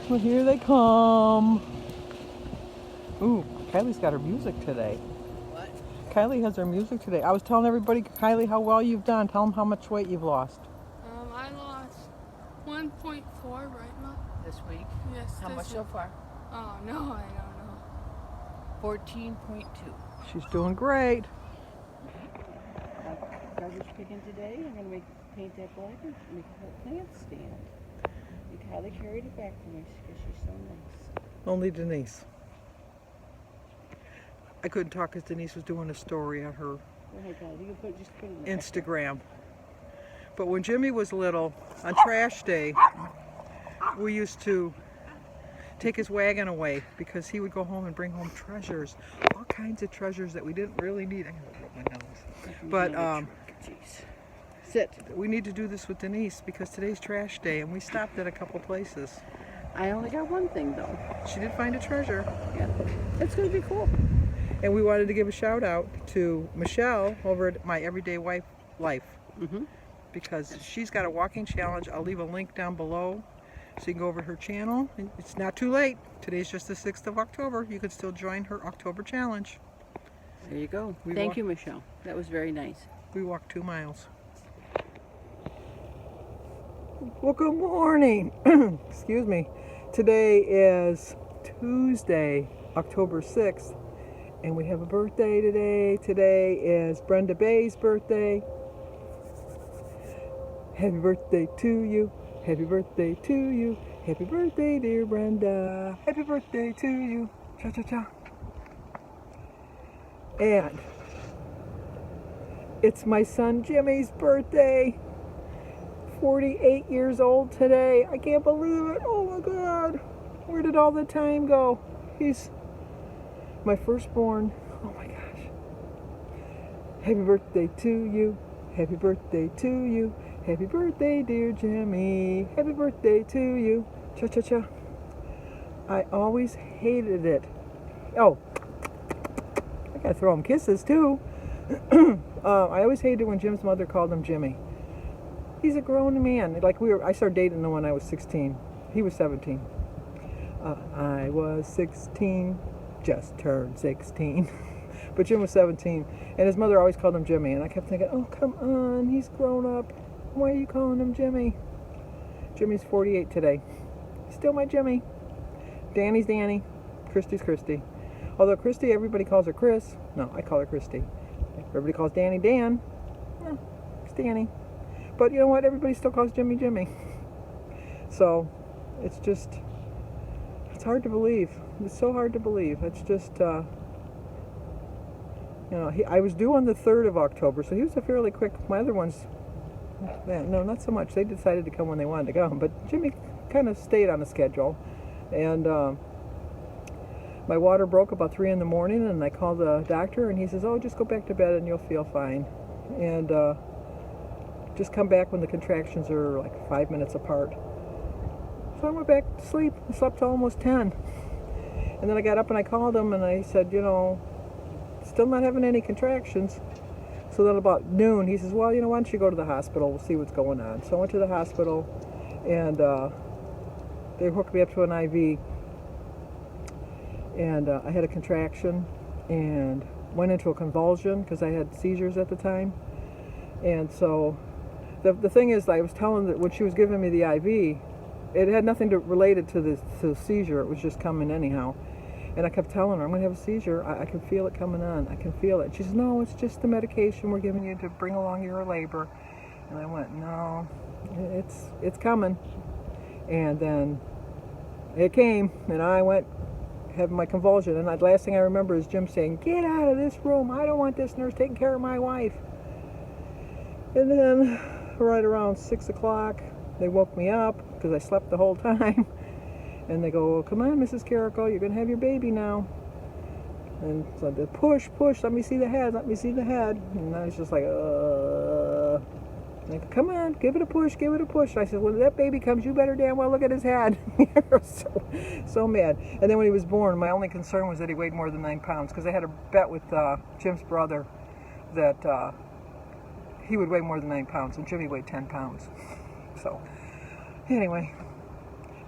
Well, here they come. Ooh, Kylie's got her music today. What? Kylie has her music today. I was telling everybody, Kylie, how well you've done. Tell them how much weight you've lost. I lost 1.4 right now. This week? Yes. How much so far? Oh, no, I don't know. 14.2. She's doing great. Garbage picking today. I'm going to paint that black and make a whole plant stand. Kylie carried it back for me because she's so nice. Only Denise. I couldn't talk because Denise was doing a story on her Go ahead, Kylie. You can just put it in Instagram. But when Jimmy was little, on trash day, we used to take his wagon away because he would go home and bring home treasures. All kinds of treasures that we didn't really need. I gotta rub my nose. But Jeez. Sit. we need to do this with Denise because today's trash day and we stopped at a couple places. I only got one thing though. She did find a treasure. Yeah. It's going to be cool. And we wanted to give a shout out to Michelle over at MyEveryDaywifelife. Mm-hmm. Because she's got a walking challenge. I'll leave a link down below so you can go over to her channel. It's not too late. Today's just the 6th of October. You can still join her October challenge. There you go. Thank you, Michelle. That was very nice. We walked 2 miles. Well, good morning. Excuse me. Today is Tuesday, October 6th, and we have a birthday today. Today is Brenda Bay's birthday. Happy birthday to you. Happy birthday to you. Happy birthday, dear Brenda. Happy birthday to you. Cha-cha-cha. And it's my son Jimmy's birthday. 48 years old today. I can't believe it. Oh my God. Where did all the time go? He's my firstborn. Oh my gosh. Happy birthday to you. Happy birthday to you. Happy birthday, dear Jimmy. Happy birthday to you. Cha-cha-cha. I always hated it. Oh, I gotta throw him kisses too. I always hated when Jim's mother called him Jimmy. He's a grown man. I started dating him when I was 16. He was 17. I was 16, just turned 16. But Jim was 17, and his mother always called him Jimmy. And I kept thinking, oh, come on, he's grown up. Why are you calling him Jimmy? Jimmy's 48 today. Still my Jimmy. Danny's Danny. Christy's Christy. Although Christy, everybody calls her Chris. No, I call her Christy. Everybody calls Danny Dan. No, it's Danny. But you know what? Everybody still calls Jimmy Jimmy. So, it's hard to believe. It's so hard to believe. It's just, you know, I was due on the 3rd of October, so he was a fairly quick. My other ones, no, not so much. They decided to come when they wanted to come. But Jimmy kind of stayed on a schedule. And my water broke about 3 in the morning, and I called the doctor, and he says, oh, just go back to bed and you'll feel fine. And just come back when the contractions are like 5 minutes apart. So I went back to sleep. I slept till almost 10. And then I got up and I called him and I said, you know, still not having any contractions. So then about noon, he says, well, you know, why don't you go to the hospital? We'll see what's going on. So I went to the hospital and they hooked me up to an IV. And I had a contraction and went into a convulsion because I had seizures at the time. And so the thing is, I was telling that when she was giving me the IV, it had nothing related to the seizure. It was just coming anyhow. And I kept telling her, I'm going to have a seizure. I can feel it coming on. I can feel it. She says, no, it's just the medication we're giving you to bring along your labor. And I went, no, it's coming. And then it came, and I went having my convulsion. And the last thing I remember is Jim saying, get out of this room. I don't want this nurse taking care of my wife. And then right around 6 o'clock, they woke me up because I slept the whole time. And they go, well, come on, Mrs. Carrico, you're going to have your baby now. And so they push, let me see the head, let me see the head. And I was just like, Like, come on, give it a push, give it a push. And I said, when that baby comes, you better damn well look at his head. I was so mad. And then when he was born, my only concern was that he weighed more than 9 pounds because I had a bet with Jim's brother that he would weigh more than 9 pounds, and Jimmy weighed 10 pounds. So, anyway.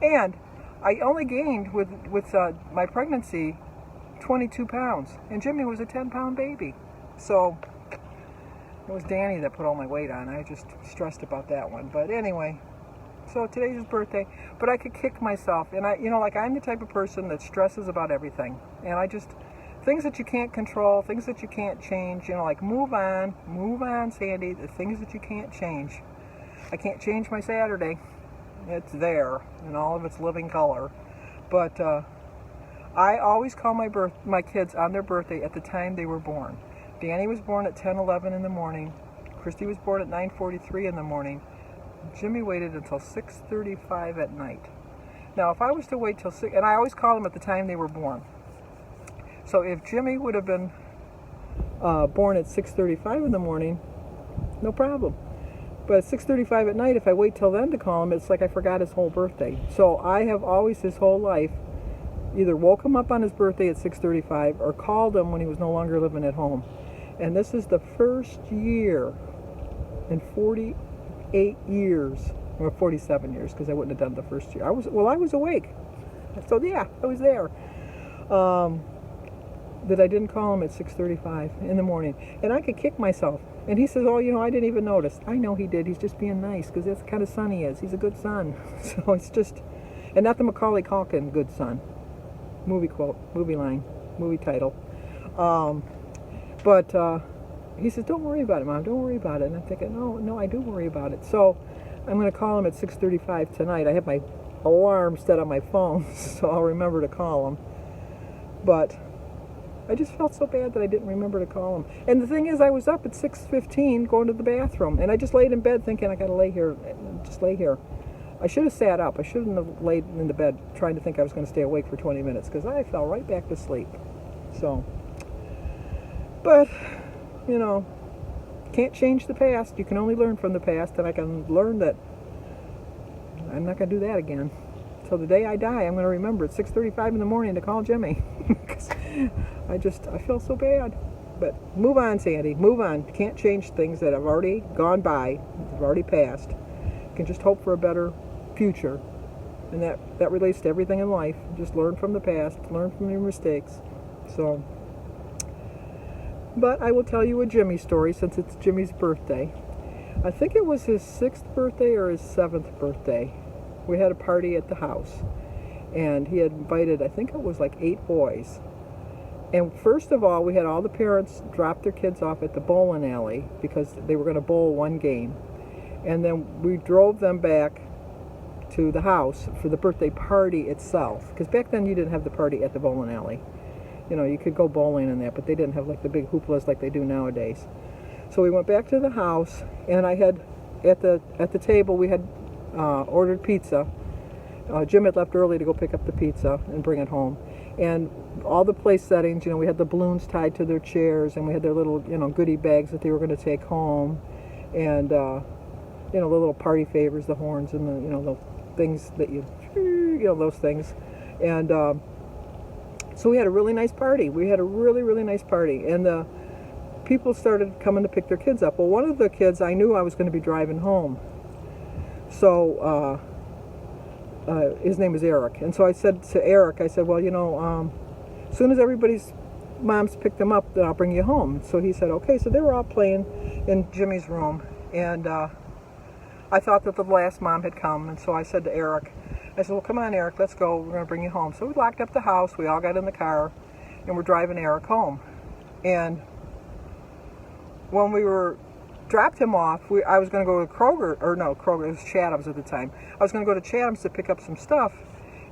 And I only gained with my pregnancy 22 pounds, and Jimmy was a 10-pound baby. So, it was Danny that put all my weight on. I just stressed about that one. But anyway, so today's his birthday. But I could kick myself. And I'm the type of person that stresses about everything. And things that you can't control, things that you can't change, like move on, Sandy, the things that you can't change. I can't change my Saturday. It's there in all of its living color. But I always call my kids on their birthday at the time they were born. Danny was born at 10:11 in the morning. Christy was born at 9:43 in the morning. Jimmy waited until 6:35 at night. Now, if I was to wait till 6, and I always call them at the time they were born. So if Jimmy would have been born at 6:35 in the morning, no problem. But at 6:35 at night, if I wait till then to call him, it's like I forgot his whole birthday. So I have always, his whole life, either woke him up on his birthday at 6:35 or called him when he was no longer living at home. And this is the first year in 48 years, or 47 years, because I wouldn't have done the first year. I was awake. So yeah, I was there. That I didn't call him at 6:35 in the morning. And I could kick myself. And he says, oh, I didn't even notice. I know he did. He's just being nice, because that's the kind of son he is. He's a good son. So it's just, and not the Macaulay Culkin good son. Movie quote, movie line, movie title. But he says, don't worry about it, Mom, don't worry about it. And I'm thinking, no, I do worry about it. So I'm going to call him at 6:35 tonight. I have my alarm set on my phone, so I'll remember to call him. But I just felt so bad that I didn't remember to call him. And the thing is, I was up at 6:15 going to the bathroom, and I just laid in bed thinking, I got to lay here, just lay here. I should have sat up. I shouldn't have laid in the bed trying to think I was going to stay awake for 20 minutes, because I fell right back to sleep. So, but, can't change the past. You can only learn from the past, and I can learn that I'm not going to do that again. So the day I die, I'm going to remember at 6:35 in the morning to call Jimmy. Because I feel so bad. But move on, Sandy. Move on. You can't change things that have already gone by, have already passed. You can just hope for a better future. And that relates to everything in life. Just learn from the past. Learn from your mistakes. So, but I will tell you a Jimmy story since it's Jimmy's birthday. I think it was his 6th birthday or his 7th birthday. We had a party at the house. And he had invited, I think it was like 8 boys. And first of all, we had all the parents drop their kids off at the bowling alley because they were going to bowl one game. And then we drove them back to the house for the birthday party itself. Because back then you didn't have the party at the bowling alley. You could go bowling and that, but they didn't have like the big hooplas like they do nowadays. So we went back to the house, and I had, at the table, we had ordered pizza. Jim had left early to go pick up the pizza and bring it home. And all the place settings, we had the balloons tied to their chairs, and we had their little, goodie bags that they were going to take home. And, the little party favors, the horns and the things that those things. And so we had a really nice party. We had a really, really nice party. And the people started coming to pick their kids up. Well, one of the kids, I knew I was going to be driving home. So, his name is Eric. And so I said to Eric, well, as soon as everybody's moms picked them up, then I'll bring you home. So he said, okay. So they were all playing in Jimmy's room. And I thought that the last mom had come. And so I said to Eric, well, come on, Eric, let's go. We're going to bring you home. So we locked up the house. We all got in the car, and we're driving Eric home. And when we dropped him off, I was going to go to Kroger, it was Chatham's at the time. I was going to go to Chatham's to pick up some stuff,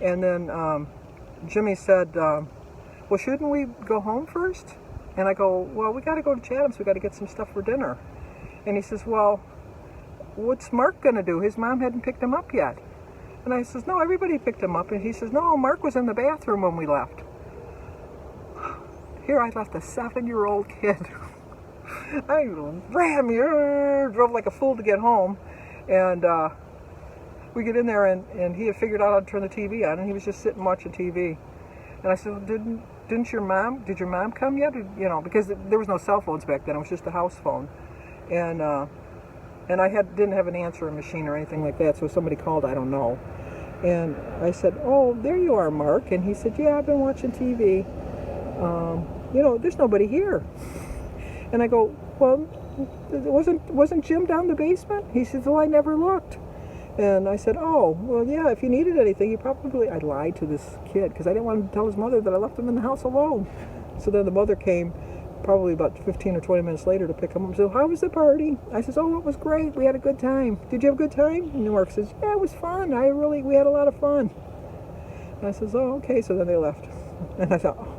and then Jimmy said, well, shouldn't we go home first? And I go, well, we got to go to Chatham's. We got to get some stuff for dinner. And he says, well, what's Mark going to do? His mom hadn't picked him up yet. And I says, no, everybody picked him up. And he says, no, Mark was in the bathroom when we left. Here I left a 7-year-old kid. I ran, drove like a fool to get home, and we get in there, and he had figured out how to turn the TV on, and he was just sitting watching TV. And I said, well, did your mom come yet? Or, you know, because there was no cell phones back then. It was just a house phone. And I didn't have an answering machine or anything like that, so if somebody called, I don't know. And I said, oh, there you are, Mark. And he said, yeah, I've been watching TV. You know, there's nobody here. And I go, well, wasn't Jim down the basement? He says, well, I never looked. And I said, oh, well, yeah, if you needed anything, I lied to this kid because I didn't want him to tell his mother that I left him in the house alone. So then the mother came probably about 15 or 20 minutes later to pick him up and said, how was the party? I says, oh, it was great. We had a good time. Did you have a good time? And Mark says, yeah, it was fun. We had a lot of fun. And I says, oh, okay. So then they left. And I thought, oh,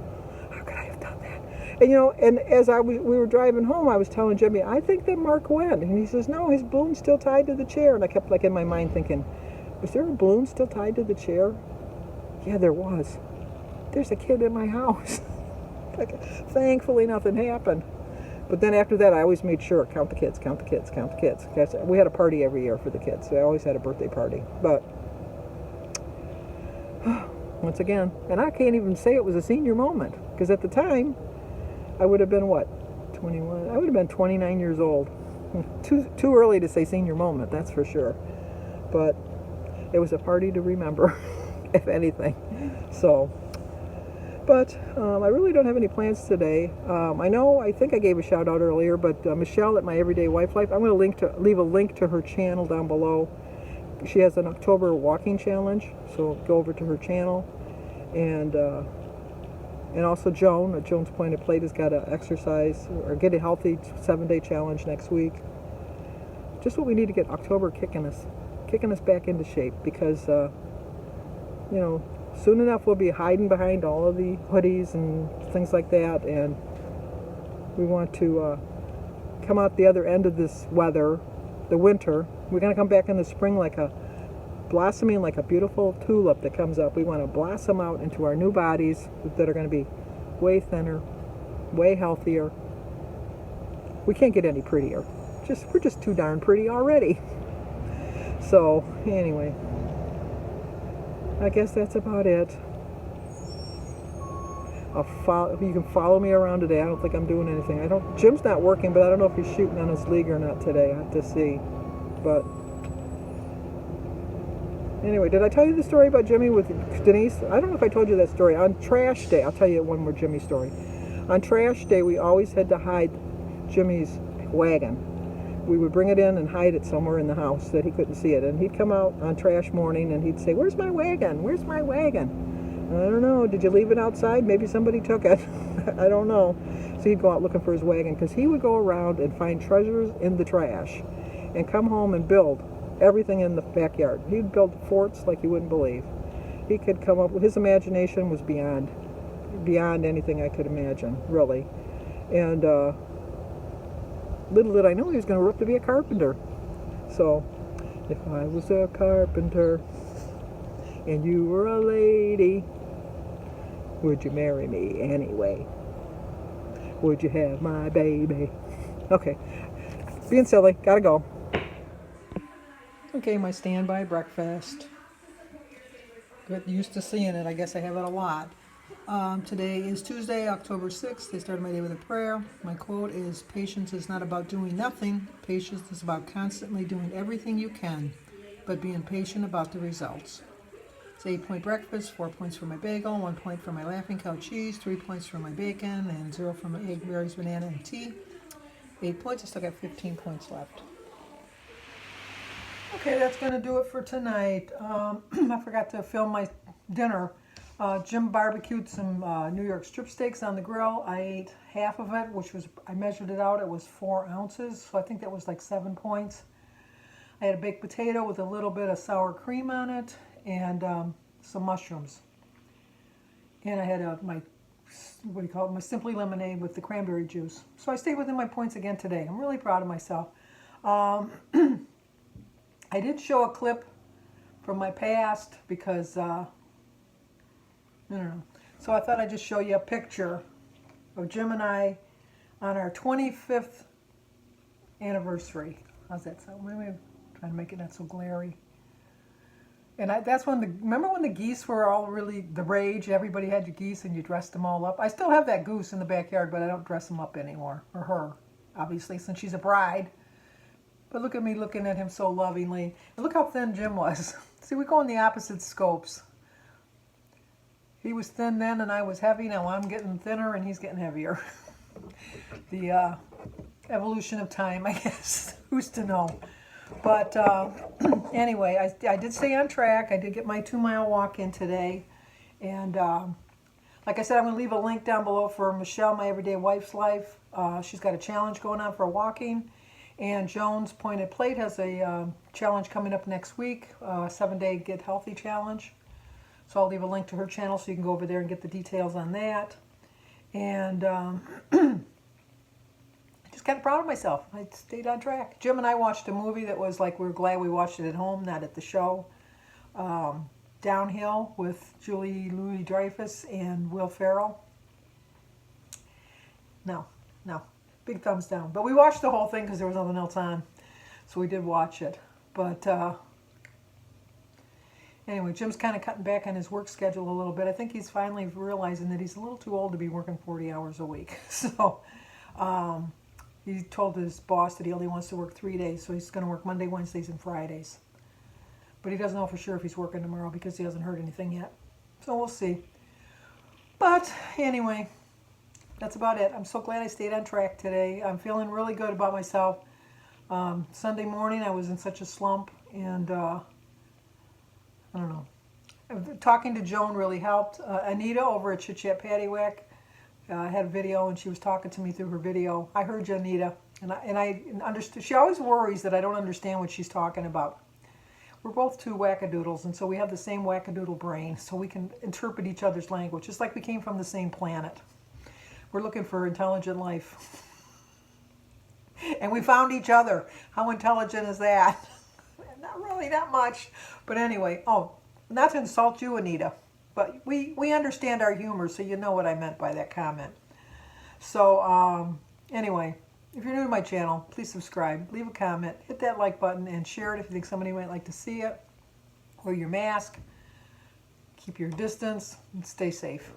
how could I have done that? And, you know, and as we were driving home, I was telling Jimmy, I think that Mark went. And he says, no, his balloon's still tied to the chair. And I kept, like, in my mind thinking, was there a balloon still tied to the chair? Yeah, there was. There's a kid in my house. Like, thankfully, nothing happened. But then after that, I always made sure, count the kids, count the kids, count the kids. We had a party every year for the kids. I always had a birthday party. But, once again, and I can't even say it was a senior moment. Because at the time, I would have been, what, 21? I would have been 29 years old. Too early to say senior moment, that's for sure. But it was a party to remember, if anything. So... But I really don't have any plans today. I think I gave a shout out earlier, but Michelle at MyEveryDaywifelife, I'm going to leave a link to her channel down below. She has an October walking challenge, so go over to her channel. And also Joan at Joan's Point of Plate has got an exercise or get a healthy 7-day challenge next week. Just what we need to get October kicking us back into shape because you know, soon enough we'll be hiding behind all of the hoodies and things like that, and we want to come out the other end of this weather, the winter. We're going to come back in the spring blossoming like a beautiful tulip that comes up. We want to blossom out into our new bodies that are going to be way thinner, way healthier. We can't get any prettier. We're just too darn pretty already. So anyway, I guess that's about it. You can follow me around today. I don't think I'm doing anything. Jim's not working, but I don't know if he's shooting on his league or not today. I have to see. But anyway, did I tell you the story about Jimmy with Denise? I don't know if I told you that story. On trash day, I'll tell you one more Jimmy story. On trash day, we always had to hide Jimmy's wagon. We would bring it in and hide it somewhere in the house that he couldn't see it. And he'd come out on trash morning and he'd say, where's my wagon? Where's my wagon? I don't know. Did you leave it outside? Maybe somebody took it. I don't know. So he'd go out looking for his wagon because he would go around and find treasures in the trash and come home and build everything in the backyard. He'd build forts like you wouldn't believe. He could come up with, his imagination was beyond anything I could imagine, really. And little did I know he was going to grow up to be a carpenter. So, if I was a carpenter and you were a lady, would you marry me anyway? Would you have my baby? Okay, being silly, gotta go. Okay, my standby breakfast. Get used to seeing it. I guess I have it a lot. Today is Tuesday, October 6th. I started my day with a prayer. My quote is, patience is not about doing nothing. Patience is about constantly doing everything you can, but being patient about the results. It's 8-point breakfast, 4 points for my bagel, 1 point for my Laughing Cow cheese, 3 points for my bacon, and 0 for my egg, berries, banana, and tea. 8 points. I still got 15 points left. Okay, that's going to do it for tonight. I forgot to film my dinner. Jim barbecued some New York strip steaks on the grill. I ate half of it, I measured it out, it was 4 ounces, so I think that was like 7 points. I had a baked potato with a little bit of sour cream on it, and some mushrooms. And I had my Simply Lemonade with the cranberry juice. So I stayed within my points again today. I'm really proud of myself. I did show a clip from my past because, I don't know. So I thought I'd just show you a picture of Jim and I on our 25th anniversary. How's that sound? Maybe I'm trying to make it not so glary. And that's when remember when the geese were all really the rage? Everybody had your geese and you dressed them all up. I still have that goose in the backyard, but I don't dress them up anymore. Or her, obviously, since she's a bride. But look at me looking at him so lovingly. And look how thin Jim was. See, we go in the opposite scopes. He was thin then and I was heavy. Now I'm getting thinner and he's getting heavier. The evolution of time, I guess. Who's to know? But anyway, I did stay on track. I did get my 2-mile walk in today. And like I said, I'm going to leave a link down below for Michelle, My Everyday Wife's Life. She's got a challenge going on for walking. And Joan's Pointed Plate has a challenge coming up next week, a 7-day Get Healthy challenge. So I'll leave a link to her channel so you can go over there and get the details on that. And just kind of proud of myself. I stayed on track. Jim and I watched a movie that was like, we were glad we watched it at home, not at the show. Downhill with Julie Louis-Dreyfus and Will Ferrell. No. Big thumbs down. But we watched the whole thing because there was nothing else on. So we did watch it. But anyway, Jim's kind of cutting back on his work schedule a little bit. I think he's finally realizing that he's a little too old to be working 40 hours a week. So he told his boss that he only wants to work 3 days. So he's going to work Monday, Wednesdays, and Fridays. But he doesn't know for sure if he's working tomorrow because he hasn't heard anything yet. So we'll see. But anyway, that's about it. I'm so glad I stayed on track today. I'm feeling really good about myself. Sunday morning I was in such a slump, and I don't know. Talking to Joan really helped. Anita over at Chit Chat Paddywhack had a video, and she was talking to me through her video. I heard you, Anita, and I understood. She always worries that I don't understand what she's talking about. We're both two wackadoodles, and so we have the same wackadoodle brain, so we can interpret each other's language. It's like we came from the same planet. We're looking for intelligent life. And we found each other. How intelligent is that? Not really that much. But anyway, not to insult you, Anita, but we understand our humor, so you know what I meant by that comment. So anyway, if you're new to my channel, please subscribe, leave a comment, hit that like button, and share it if you think somebody might like to see it. Wear your mask, keep your distance, and stay safe.